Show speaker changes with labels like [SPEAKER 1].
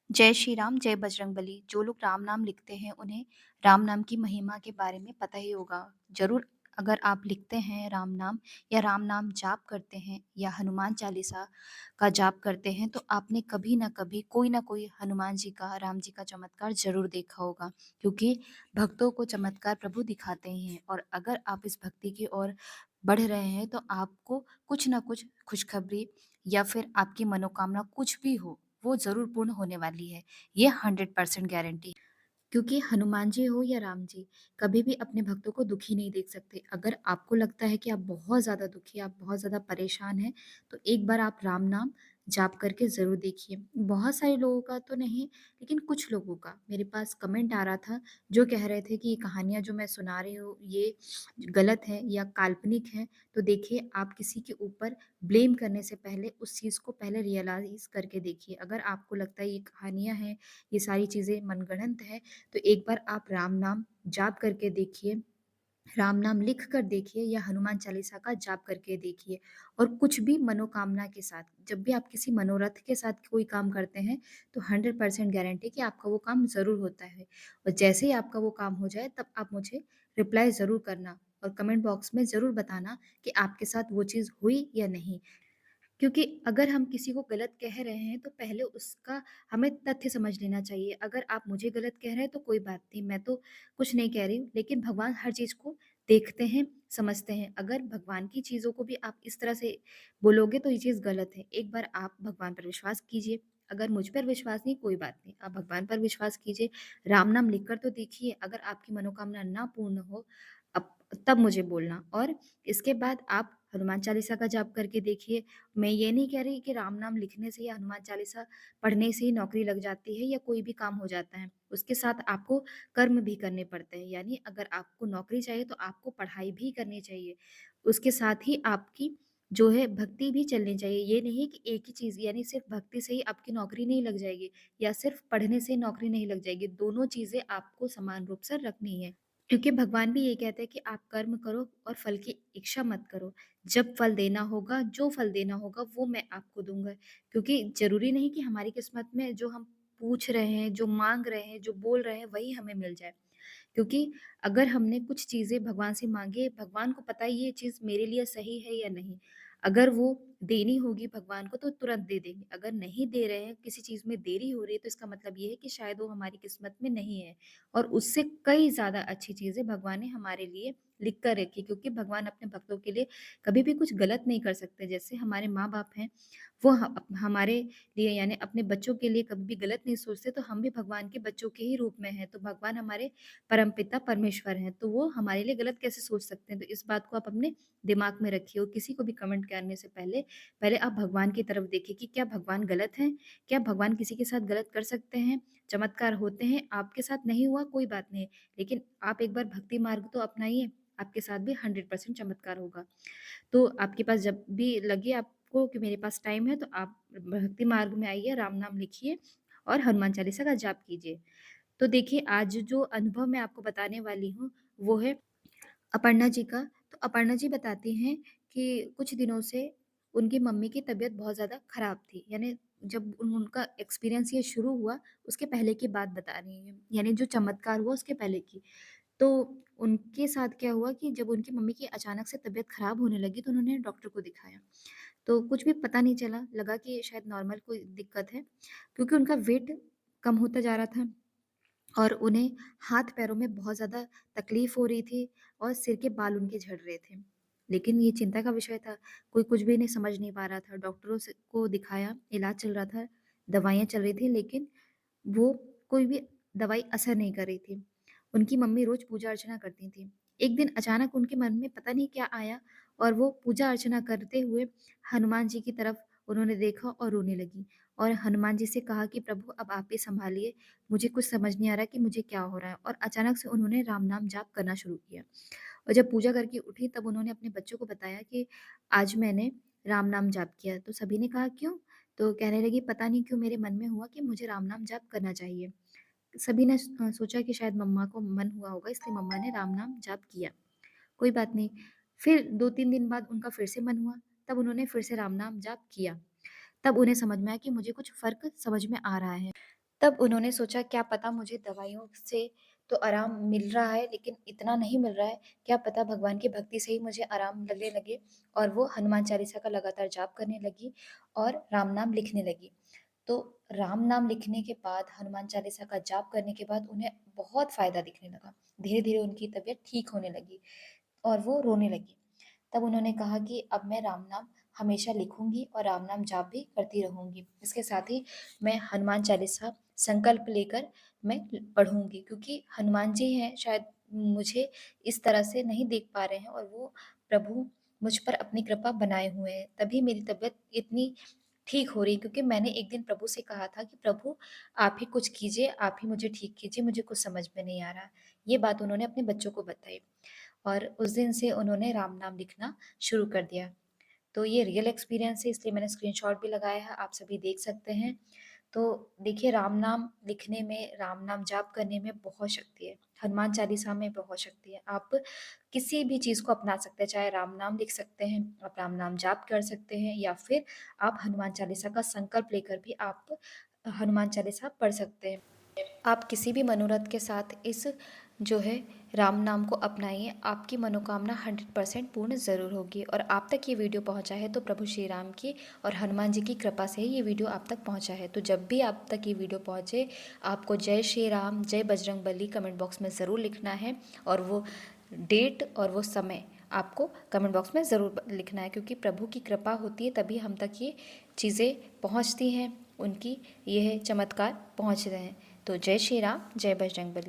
[SPEAKER 1] जय श्री राम, जय बजरंगबली। जो लोग राम नाम लिखते हैं, उन्हें राम नाम की महिमा के बारे में पता ही होगा। ज़रूर अगर आप लिखते हैं राम नाम या राम नाम जाप करते हैं या हनुमान चालीसा का जाप करते हैं, तो आपने कभी न कभी कोई न कोई हनुमान जी का, राम जी का चमत्कार ज़रूर देखा होगा। क्योंकि भक्तों को चमत्कार प्रभु दिखाते ही हैं और अगर आप इस भक्ति की ओर बढ़ रहे हैं, तो आपको कुछ न कुछ खुशखबरी या फिर आपकी मनोकामना कुछ भी हो, वो ज़रूर पूर्ण होने वाली है। ये 100% गारंटी। क्योंकि हनुमान जी हो या राम जी, कभी भी अपने भक्तों को दुखी नहीं देख सकते। अगर आपको लगता है कि आप बहुत ज़्यादा दुखी, आप बहुत ज़्यादा परेशान हैं, तो एक बार आप राम नाम जाप करके ज़रूर देखिए। बहुत सारे लोगों का तो नहीं, लेकिन कुछ लोगों का मेरे पास कमेंट आ रहा था, जो कह रहे थे कि ये कहानियाँ जो मैं सुना रही हूँ, ये गलत है या काल्पनिक है। तो देखिए, आप किसी के ऊपर ब्लेम करने से पहले उस चीज़ को पहले रियलाइज़ करके देखिए। अगर आपको लगता है ये कहानियाँ हैं, ये सारी चीज़ें मनगढ़ंत हैं, तो एक बार आप राम नाम जाप करके देखिए, राम नाम लिख कर देखिए या हनुमान चालीसा का जाप करके देखिए। और कुछ भी मनोकामना के साथ, जब भी आप किसी मनोरथ के साथ कोई काम करते हैं, तो 100% गारंटी कि आपका वो काम ज़रूर होता है। और जैसे ही आपका वो काम हो जाए, तब आप मुझे रिप्लाई ज़रूर करना और कमेंट बॉक्स में ज़रूर बताना कि आपके साथ वो चीज़ हुई या नहीं। क्योंकि अगर हम किसी को गलत कह रहे हैं, तो पहले उसका हमें तथ्य समझ लेना चाहिए। अगर आप मुझे गलत कह रहे हैं, तो कोई बात नहीं, मैं तो कुछ नहीं कह रही हूँ, लेकिन भगवान हर चीज़ को देखते हैं, समझते हैं। अगर भगवान की चीज़ों को भी आप इस तरह से बोलोगे, तो ये चीज़ गलत है। एक बार आप भगवान पर विश्वास कीजिए। अगर मुझ पर विश्वास नहीं, कोई बात नहीं, आप भगवान पर विश्वास कीजिए। राम नाम लिख कर तो देखिए, अगर आपकी मनोकामना ना पूर्ण हो, अप तब मुझे बोलना। और इसके बाद आप हनुमान चालीसा का जाप करके देखिए। मैं ये नहीं कह रही कि राम नाम लिखने से या हनुमान चालीसा पढ़ने से ही नौकरी लग जाती है या कोई भी काम हो जाता है। उसके साथ आपको कर्म भी करने पड़ते हैं। यानी अगर आपको नौकरी चाहिए, तो आपको पढ़ाई भी करनी चाहिए। उसके साथ ही आपकी जो है भक्ति भी चलनी चाहिए। ये नहीं कि एक ही चीज़, यानी सिर्फ़ भक्ति से ही आपकी नौकरी नहीं लग जाएगी या सिर्फ़ पढ़ने से नौकरी नहीं लग जाएगी। दोनों चीज़ें आपको समान रूप से रखनी है। क्योंकि भगवान भी ये कहते हैं कि आप कर्म करो और फल की इच्छा मत करो। जब फल देना होगा, जो फल देना होगा, वो मैं आपको दूँगा। क्योंकि ज़रूरी नहीं कि हमारी किस्मत में जो हम पूछ रहे हैं, जो माँग रहे हैं, जो बोल रहे हैं, वही हमें मिल जाए। क्योंकि अगर हमने कुछ चीज़ें भगवान से माँगी, भगवान को पता है ये चीज़ मेरे लिए सही है या नहीं। अगर वो देनी होगी भगवान को, तो तुरंत दे देंगे। अगर नहीं दे रहे हैं, किसी चीज़ में देरी हो रही है, तो इसका मतलब ये है कि शायद वो हमारी किस्मत में नहीं है। और उससे कई ज़्यादा अच्छी चीज़ें भगवान ने हमारे लिए लिख कर रखी, क्योंकि भगवान अपने भक्तों के लिए कभी भी कुछ गलत नहीं कर सकते। जैसे हमारे माँ-बाप हैं, वो हमारे लिए, यानी अपने बच्चों के लिए कभी भी गलत नहीं सोचते, तो हम भी भगवान के बच्चों के ही रूप में हैं। तो भगवान हमारे परमपिता परमेश्वर हैं, तो वो हमारे लिए गलत कैसे सोच सकते हैं? तो इस बात को आप अपने दिमाग में रखिए। और किसी को भी कमेंट करने से पहले, पहले आप भगवान की तरफ देखिए कि क्या भगवान गलत हैं? क्या भगवान किसी के साथ गलत कर सकते हैं? चमत्कार होते हैं, आपके साथ नहीं हुआ कोई बात नहीं, लेकिन आप एक बार भक्ति मार्ग तो अपनाइए, आपके साथ भी 100% चमत्कार होगा। तो आपके पास जब भी लगे आपको कि मेरे पास टाइम है, तो आप भक्ति मार्ग में आइए, राम नाम लिखिए और हनुमान चालीसा का जाप कीजिए। तो देखिए, आज जो अनुभव मैं आपको बताने वाली हूँ, वो है अपर्णा जी का। तो अपर्णा जी बताती हैं कि कुछ दिनों से उनकी मम्मी की तबीयत बहुत ज़्यादा खराब थी। यानी जब उनका एक्सपीरियंस ये शुरू हुआ, उसके पहले की बात बता रही हैं, यानी जो चमत्कार हुआ उसके पहले की। तो उनके साथ क्या हुआ कि जब उनकी मम्मी की अचानक से तबीयत खराब होने लगी, तो उन्होंने डॉक्टर को दिखाया। तो कुछ भी पता नहीं चला, लगा कि शायद नॉर्मल कोई दिक्कत है, क्योंकि उनका वेट कम होता जा रहा था और उन्हें हाथ-पैरों में बहुत ज़्यादा तकलीफ़ हो रही थी और सिर के बाल उनके झड़ रहे थे। लेकिन ये चिंता का विषय था, कोई कुछ भी नहीं समझ नहीं पा रहा था। डॉक्टरों से को दिखाया, इलाज चल रहा था, दवाइयाँ चल रही थी, लेकिन वो कोई भी दवाई असर नहीं कर रही थी। उनकी मम्मी रोज़ पूजा-अर्चना करती थीं। एक दिन अचानक उनके मन में पता नहीं क्या आया और वो पूजा-अर्चना करते हुए हनुमान जी की तरफ उन्होंने देखा और रोने लगीं और हनुमान जी से कहा कि प्रभु, अब आप ही सँभालिए, मुझे कुछ समझ नहीं आ रहा कि मुझे क्या हो रहा है। और अचानक से उन्होंने राम नाम जाप करना शुरू किया। और जब पूजा करके उठी, तब उन्होंने अपने बच्चों को बताया कि आज मैंने राम नाम जाप किया। तो सभी ने कहा क्यों? तो कहने लगी, पता नहीं क्यों मेरे मन में हुआ कि मुझे राम नाम जाप करना चाहिए। सभी ने सोचा कि शायद मम्मा को मन हुआ होगा, इसलिए मम्मा ने राम नाम जाप किया। कोई बात नहीं। फिर 2-3 दिन बाद उनका फिर से मन हुआ, तब उन्होंने फिर से राम नाम जाप किया। तब उन्हें समझ में आया कि मुझे कुछ फ़र्क समझ में आ रहा है। तब उन्होंने सोचा क्या पता मुझे दवाइयों से तो आराम मिल रहा है लेकिन इतना नहीं मिल रहा है, क्या पता भगवान की भक्ति से ही मुझे आराम लगने लगे। और वो हनुमान चालीसा का लगातार जाप करने लगी और राम नाम लिखने लगी। तो राम नाम लिखने के बाद, हनुमान चालीसा का जाप करने के बाद उन्हें बहुत फ़ायदा दिखने लगा। धीरे-धीरे उनकी तबीयत ठीक होने लगी और वो रोने लगी। तब उन्होंने कहा कि अब मैं राम नाम हमेशा लिखूँगी और राम नाम जाप भी करती रहूँगी। इसके साथ ही मैं हनुमान चालीसा संकल्प लेकर मैं पढ़ूँगी, क्योंकि हनुमान जी हैं, शायद मुझे इस तरह से नहीं देख पा रहे हैं और वो प्रभु मुझ पर अपनी कृपा बनाए हुए हैं। तभी मेरी तबीयत इतनी ठीक हो रही है, क्योंकि मैंने एक दिन प्रभु से कहा था कि प्रभु आप ही कुछ कीजिए, आप ही मुझे ठीक कीजिए, मुझे कुछ समझ में नहीं आ रहा। ये बात उन्होंने अपने बच्चों को बताई और उस दिन से उन्होंने राम नाम लिखना शुरू कर दिया। तो ये रियल एक्सपीरियंस है, इसलिए मैंने स्क्रीनशॉट भी लगाया है, आप सभी देख सकते हैं। तो देखिए, राम नाम लिखने में, राम नाम जाप करने में बहुत शक्ति है। हनुमान चालीसा में बहुत शक्ति है। आप किसी भी चीज़ को अपना सकते हैं, चाहे राम नाम लिख सकते हैं, आप राम नाम जाप कर सकते हैं या फिर आप हनुमान चालीसा का संकल्प लेकर भी आप हनुमान चालीसा पढ़ सकते हैं। आप किसी भी मनोरथ के साथ इस जो है राम नाम को अपनाइए, आपकी मनोकामना 100% पूर्ण ज़रूर होगी। और आप तक ये वीडियो पहुंचा है तो प्रभु श्री राम की और हनुमान जी की कृपा से ही ये वीडियो आप तक पहुंचा है। तो जब भी आप तक ये वीडियो पहुंचे, आपको जय श्री राम, जय बजरंगबली कमेंट बॉक्स में ज़रूर लिखना है और वो डेट और वो समय आपको कमेंट बॉक्स में ज़रूर लिखना है, क्योंकि प्रभु की कृपा होती है तभी हम तक ये चीज़ें पहुंचती हैं, उनकी यह चमत्कार पहुंच रहे हैं। तो जय श्री राम, जय बजरंगबली।